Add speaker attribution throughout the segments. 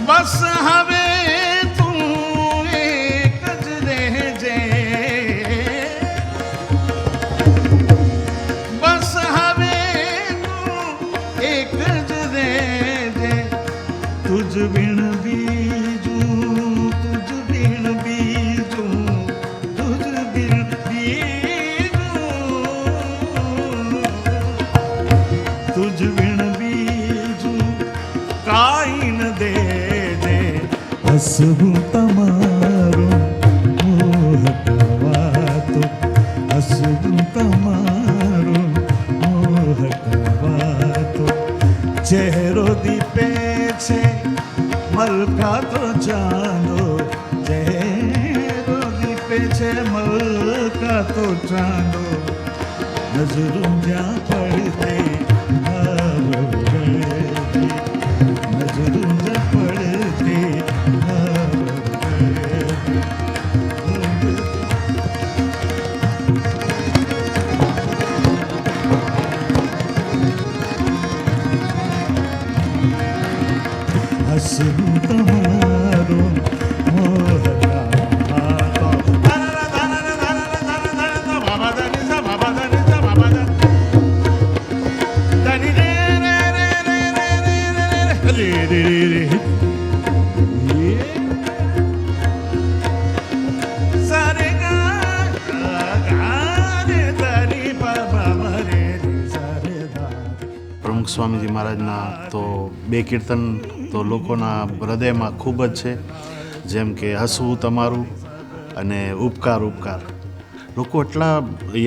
Speaker 1: બસ હવે તું એક જ રહેજે, બસ હવે તું એક જ રહેજે, તુજ બિન બીજું, તુજ બિન બીજું, તુજ બિન બીજું, તુજ બિન બીજું કાઈ ન દેજે, હસવું તમારું મોહ કવાતો, હસવું તમારું મોહ કવાતો, ચહેરો દીપે છે મલકા તો ચાંદો, ચહેરો દીપે છે મલકા તો ચાંદો, નજરું જ્યાં પડતે ભાવ ગળે, નજરું જ્યાં પડતે ભાવ ગળે. હસવું તમારું મોહ કવાતો. પ્રમુખ સ્વામીજી મહારાજના તો બે કીર્તન તો લોકોના હૃદયમાં ખૂબ જ છે, જેમ કે હસવું તમારું અને ઉપકાર ઉપકાર. લોકો એટલા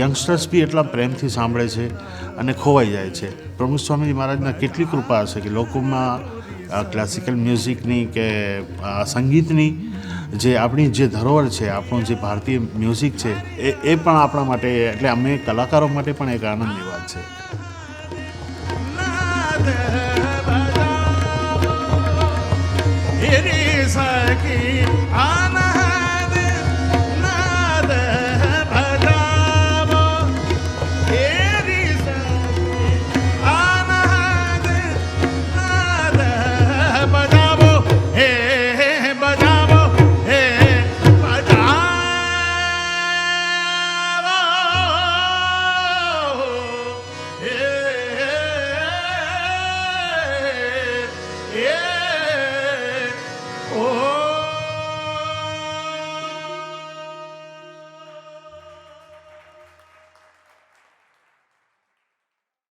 Speaker 1: યંગસ્ટર્સ બી એટલા પ્રેમથી સાંભળે છે અને ખોવાઈ જાય છે. પ્રમુખ સ્વામીજી મહારાજના કેટલી કૃપા હશે કે લોકોમાં ક્લાસિકલ મ્યુઝિકની કે સંગીતની જે આપણી જે ધરોહર છે, આપણું જે ભારતીય મ્યુઝિક છે એ પણ આપણા માટે, એટલે અમે કલાકારો માટે પણ એક આનંદની વાત છે. સખી આ